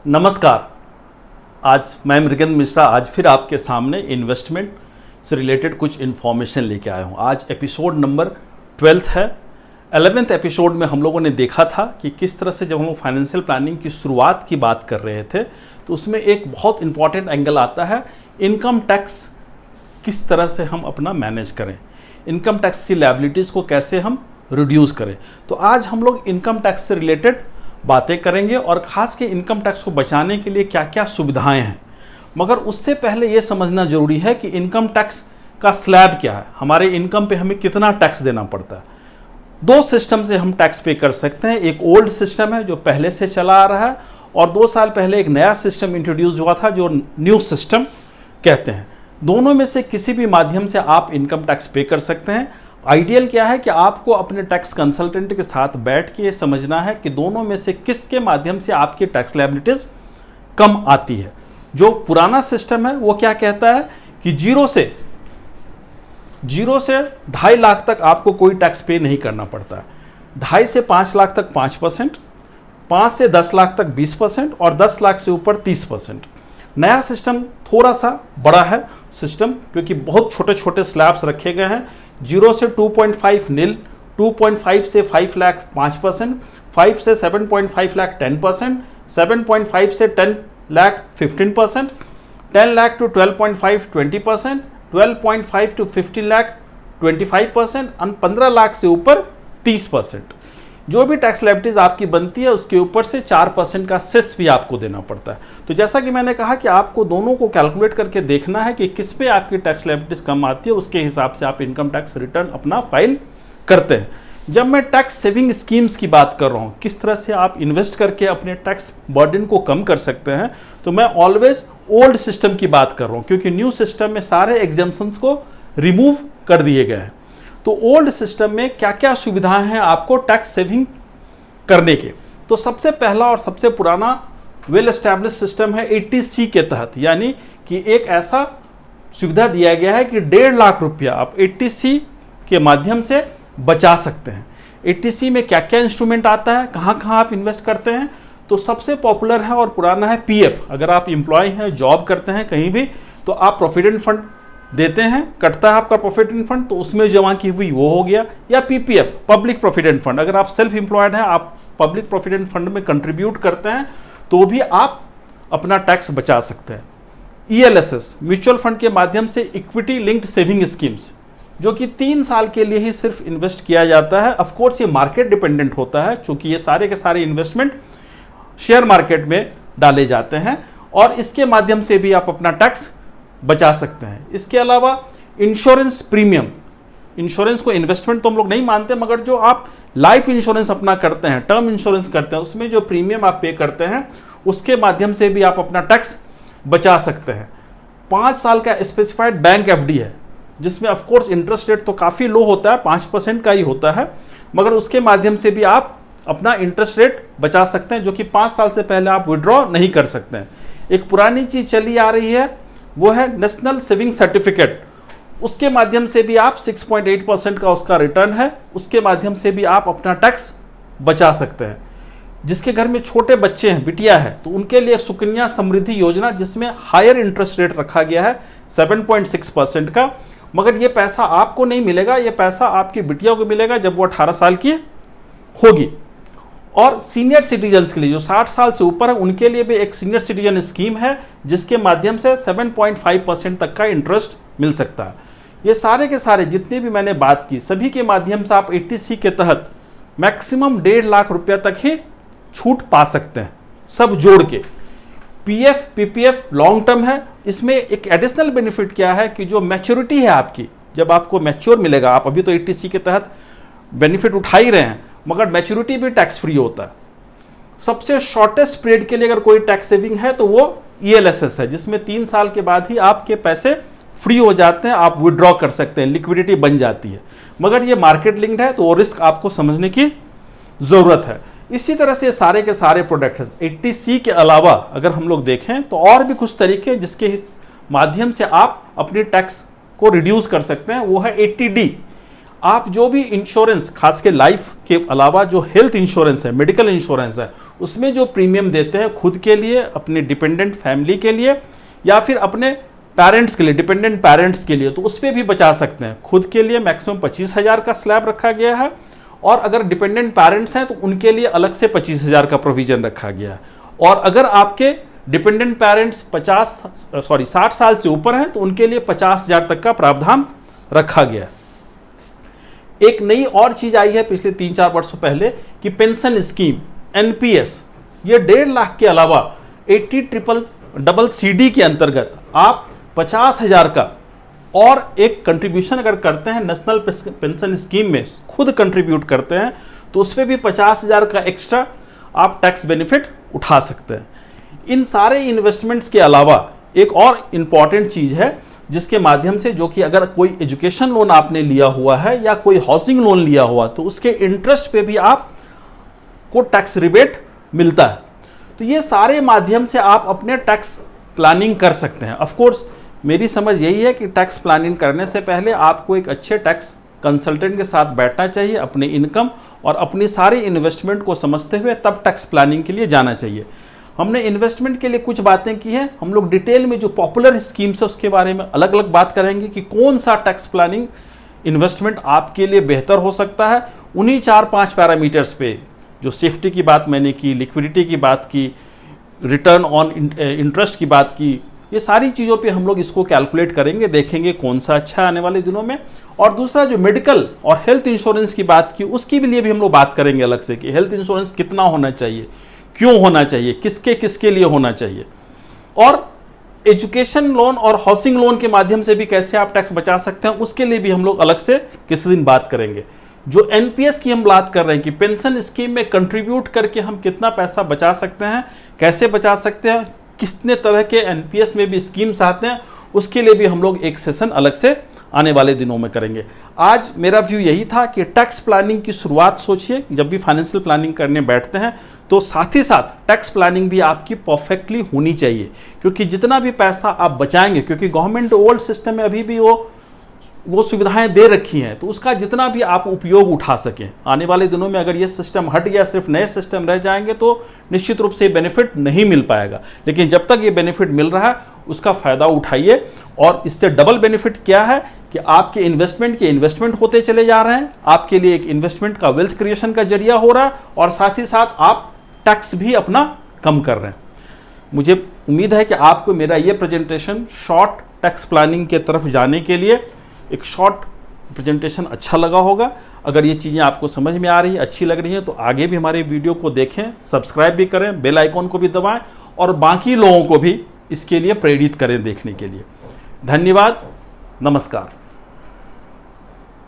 नमस्कार। आज मैं मृगेंद्र मिश्रा आज फिर आपके सामने इन्वेस्टमेंट से रिलेटेड कुछ इन्फॉर्मेशन लेके आया हूँ। आज एपिसोड नंबर 12 है। 11वें एपिसोड में हम लोगों ने देखा था कि किस तरह से जब हम फाइनेंशियल प्लानिंग की शुरुआत की बात कर रहे थे तो उसमें एक बहुत इंपॉर्टेंट एंगल आता है, इनकम टैक्स किस तरह से हम अपना मैनेज करें, इनकम टैक्स की लायबिलिटीज़ को कैसे हम रिड्यूस करें। तो आज हम लोग इनकम टैक्स से रिलेटेड बातें करेंगे और ख़ास के इनकम टैक्स को बचाने के लिए क्या क्या सुविधाएं हैं। मगर उससे पहले ये समझना ज़रूरी है कि इनकम टैक्स का स्लैब क्या है, हमारे इनकम पे हमें कितना टैक्स देना पड़ता है। दो सिस्टम से हम टैक्स पे कर सकते हैं। एक ओल्ड सिस्टम है जो पहले से चला आ रहा है और 2 साल पहले एक नया सिस्टम इंट्रोड्यूस हुआ था जो न्यू सिस्टम कहते हैं। दोनों में से किसी भी माध्यम से आप इनकम टैक्स पे कर सकते हैं। आइडियल क्या है कि आपको अपने टैक्स कंसल्टेंट के साथ बैठ के समझना है कि दोनों में से किसके माध्यम से आपकी टैक्स लायबिलिटीज कम आती है। जो पुराना सिस्टम है वो क्या कहता है कि जीरो से 2.5 लाख तक आपको कोई टैक्स पे नहीं करना पड़ता है। 2.5 से 5 लाख तक 5%, 5 से 10 लाख तक 20% और 10 लाख से ऊपर 30%। नया सिस्टम थोड़ा सा बड़ा है सिस्टम, क्योंकि बहुत छोटे छोटे स्लैब्स रखे गए हैं। 0 से 2.5 नील, 2.5 से 5 लाख 5%, 5 से 7.5 लाख 10%, 7.5 से 10 लाख 15%, 10 लाख टू 12.5 20%, 12.5 टू 15 लाख 25% और 15 लाख से ऊपर 30%। जो भी टैक्स लायबिलिटीज आपकी बनती है उसके ऊपर से 4% का सेस भी आपको देना पड़ता है। तो जैसा कि मैंने कहा कि आपको दोनों को कैलकुलेट करके देखना है कि किस पे आपकी टैक्स लायबिलिटीज कम आती है, उसके हिसाब से आप इनकम टैक्स रिटर्न अपना फाइल करते हैं। जब मैं टैक्स सेविंग स्कीम्स की बात कर रहा हूँ, किस तरह से आप इन्वेस्ट करके अपने टैक्स बर्डन को कम कर सकते हैं, तो मैं ऑलवेज ओल्ड सिस्टम की बात कर रहा हूँ, क्योंकि न्यू सिस्टम में सारे एग्जम्पशंस को रिमूव कर दिए गए हैं। तो ओल्ड सिस्टम में क्या क्या सुविधाएं हैं आपको टैक्स सेविंग करने के। तो सबसे पहला और सबसे पुराना वेल एस्टैब्लिश सिस्टम है 80C के तहत, यानी कि एक ऐसा सुविधा दिया गया है कि 1.5 लाख रुपया आप 80C के माध्यम से बचा सकते हैं। 80C में क्या क्या इंस्ट्रूमेंट आता है, कहाँ कहाँ आप इन्वेस्ट करते हैं, तो सबसे पॉपुलर है और पुराना है PF। अगर आप एम्प्लॉय हैं, जॉब करते हैं कहीं भी, तो आप प्रोविडेंट फंड देते हैं, कटता है आपका प्रोविडेंट फंड, तो उसमें जमा की हुई वो हो गया। या PPF, पब्लिक प्रोविडेंट फंड, अगर आप सेल्फ एम्प्लॉयड हैं, आप पब्लिक प्रोविडेंट फंड में कंट्रीब्यूट करते हैं तो भी आप अपना टैक्स बचा सकते हैं। ELSS, म्यूचुअल फंड के माध्यम से इक्विटी लिंक्ड सेविंग स्कीम्स, जो कि 3 साल के लिए ही सिर्फ इन्वेस्ट किया जाता है। ऑफ कोर्स ये मार्केट डिपेंडेंट होता है, चूंकि ये सारे के सारे इन्वेस्टमेंट शेयर मार्केट में डाले जाते हैं और इसके माध्यम से भी आप अपना टैक्स बचा सकते हैं। इसके अलावा इंश्योरेंस प्रीमियम, इंश्योरेंस को इन्वेस्टमेंट तो हम लोग नहीं मानते, मगर जो आप लाइफ इंश्योरेंस अपना करते हैं, टर्म इंश्योरेंस करते हैं, उसमें जो प्रीमियम आप पे करते हैं उसके माध्यम से भी आप अपना टैक्स बचा सकते हैं। 5 साल का स्पेसिफाइड बैंक FD है, जिसमें ऑफ कोर्स इंटरेस्ट रेट तो काफ़ी लो होता है, 5% का ही होता है, मगर उसके माध्यम से भी आप अपना इंटरेस्ट रेट बचा सकते हैं, जो कि 5 साल से पहले आप विड्रॉ नहीं कर सकते हैं। एक पुरानी चीज़ चली आ रही है वो है नेशनल सेविंग सर्टिफिकेट, उसके माध्यम से भी आप 6.8% का उसका रिटर्न है, उसके माध्यम से भी आप अपना टैक्स बचा सकते हैं। जिसके घर में छोटे बच्चे हैं, बिटिया है, तो उनके लिए सुकन्या समृद्धि योजना, जिसमें हायर इंटरेस्ट रेट रखा गया है 7.6% का, मगर ये पैसा आपको नहीं मिलेगा, ये पैसा आपकी बिटिया को मिलेगा जब वो 18 साल की होगी। और सीनियर सिटीजन्स के लिए जो 60 साल से ऊपर है, उनके लिए भी एक सीनियर सिटीजन स्कीम है, जिसके माध्यम से 7.5% तक का इंटरेस्ट मिल सकता है। ये सारे के सारे जितने भी मैंने बात की, सभी के माध्यम से आप 80C के तहत मैक्सिमम 1.5 लाख रुपया तक ही छूट पा सकते हैं, सब जोड़ के। PF PPF लॉन्ग टर्म है, इसमें एक एडिशनल बेनिफिट क्या है कि जो मैच्योरिटी है आपकी, जब आपको मैच्योर मिलेगा, आप अभी तो 80C के तहत बेनिफिट उठा ही रहे हैं, मगर मैच्योरिटी भी टैक्स फ्री होता है। सबसे शॉर्टेस्ट पीरियड के लिए अगर कोई टैक्स सेविंग है तो वो ELSS है, जिसमें 3 साल के बाद ही आपके पैसे फ्री हो जाते हैं, आप विड्रॉ कर सकते हैं, लिक्विडिटी बन जाती है। मगर ये मार्केट लिंक्ड है तो वो रिस्क आपको समझने की ज़रूरत है। इसी तरह से सारे के सारे प्रोडक्ट हैं। 80C के अलावा अगर हम लोग देखें तो और भी कुछ तरीके हैं जिसके माध्यम से आप अपनी टैक्स को रिड्यूस कर सकते हैं, वो है 80D। आप जो भी इंश्योरेंस, खास के लाइफ के अलावा जो हेल्थ इंश्योरेंस है, मेडिकल इंश्योरेंस है, उसमें जो प्रीमियम देते हैं खुद के लिए, अपने डिपेंडेंट फैमिली के लिए या फिर अपने पेरेंट्स के लिए, डिपेंडेंट पेरेंट्स के लिए, तो उस पर भी बचा सकते हैं। खुद के लिए मैक्सिमम 25,000 का स्लैब रखा गया है और अगर डिपेंडेंट पेरेंट्स हैं तो उनके लिए अलग से 25,000 का प्रोविजन रखा गया है। और अगर आपके डिपेंडेंट पेरेंट्स 60 साल से ऊपर हैं तो उनके लिए 50,000 तक का प्रावधान रखा गया है। एक नई और चीज आई है पिछले 3-4 वर्षों पहले कि पेंशन स्कीम एनपीएस, ये 1.5 लाख के अलावा 80CCC के अंतर्गत आप 50,000 का और एक कंट्रीब्यूशन अगर करते हैं नेशनल पेंशन स्कीम में, खुद कंट्रीब्यूट करते हैं, तो उस पर भी 50,000 का एक्स्ट्रा आप टैक्स बेनिफिट उठा सकते हैं। इन सारे इन्वेस्टमेंट्स के अलावा एक और इम्पॉर्टेंट चीज है जिसके माध्यम से, जो कि अगर कोई एजुकेशन लोन आपने लिया हुआ है या कोई हाउसिंग लोन लिया हुआ तो उसके इंटरेस्ट पे भी आपको टैक्स रिबेट मिलता है। तो ये सारे माध्यम से आप अपने टैक्स प्लानिंग कर सकते हैं। ऑफ कोर्स मेरी समझ यही है कि टैक्स प्लानिंग करने से पहले आपको एक अच्छे टैक्स कंसल्टेंट के साथ बैठना चाहिए, अपने इनकम और अपनी सारी इन्वेस्टमेंट को समझते हुए तब टैक्स प्लानिंग के लिए जाना चाहिए। हमने इन्वेस्टमेंट के लिए कुछ बातें की हैं, हम लोग डिटेल में जो पॉपुलर स्कीम्स है उसके बारे में अलग अलग बात करेंगे कि कौन सा टैक्स प्लानिंग इन्वेस्टमेंट आपके लिए बेहतर हो सकता है। उन्हीं 4-5 पैरामीटर्स पे, जो सेफ्टी की बात मैंने की, लिक्विडिटी की बात की, रिटर्न ऑन इंटरेस्ट की बात की, ये सारी चीज़ों पे हम लोग इसको कैलकुलेट करेंगे, देखेंगे कौन सा अच्छा है आने वाले दिनों में। और दूसरा जो मेडिकल और हेल्थ इंश्योरेंस की बात की, उसके लिए भी हम लोग बात करेंगे अलग से कि हेल्थ इंश्योरेंस कितना होना चाहिए, क्यों होना चाहिए, किसके किसके लिए होना चाहिए, और एजुकेशन लोन और हाउसिंग लोन के माध्यम से भी कैसे आप टैक्स बचा सकते हैं, उसके लिए भी हम लोग अलग से किसी दिन बात करेंगे। जो एनपीएस की हम बात कर रहे हैं कि पेंशन स्कीम में कंट्रीब्यूट करके हम कितना पैसा बचा सकते हैं, कैसे बचा सकते हैं, कितने तरह के एनपीएस में भी स्कीम्स आते हैं, उसके लिए भी हम लोग एक सेशन अलग से आने वाले दिनों में करेंगे। आज मेरा व्यू यही था कि टैक्स प्लानिंग की शुरुआत सोचिए, जब भी फाइनेंशियल प्लानिंग करने बैठते हैं तो साथ ही साथ टैक्स प्लानिंग भी आपकी परफेक्टली होनी चाहिए, क्योंकि जितना भी पैसा आप बचाएंगे, क्योंकि गवर्नमेंट ओल्ड सिस्टम में अभी भी वो सुविधाएं दे रखी हैं, तो उसका जितना भी आप उपयोग उठा सकें। आने वाले दिनों में अगर ये सिस्टम हट गया, सिर्फ नए सिस्टम रह जाएंगे तो निश्चित रूप से बेनिफिट नहीं मिल पाएगा। लेकिन जब तक ये बेनिफिट मिल रहा है उसका फ़ायदा उठाइए। और इससे डबल बेनिफिट क्या है कि आपके इन्वेस्टमेंट के इन्वेस्टमेंट होते चले जा रहे हैं, आपके लिए एक इन्वेस्टमेंट का वेल्थ क्रिएशन का जरिया हो रहा है, और साथ ही साथ आप टैक्स भी अपना कम कर रहे हैं। मुझे उम्मीद है कि आपको मेरा ये प्रेजेंटेशन शॉर्ट टैक्स प्लानिंग के तरफ जाने के लिए एक शॉर्ट प्रेजेंटेशन अच्छा लगा होगा। अगर ये चीज़ें आपको समझ में आ रही है, अच्छी लग रही हैं, तो आगे भी हमारे वीडियो को देखें, सब्सक्राइब भी करें, बेल आइकॉन को भी दबाएं और बाकी लोगों को भी इसके लिए प्रेरित करें देखने के लिए। धन्यवाद, नमस्कार।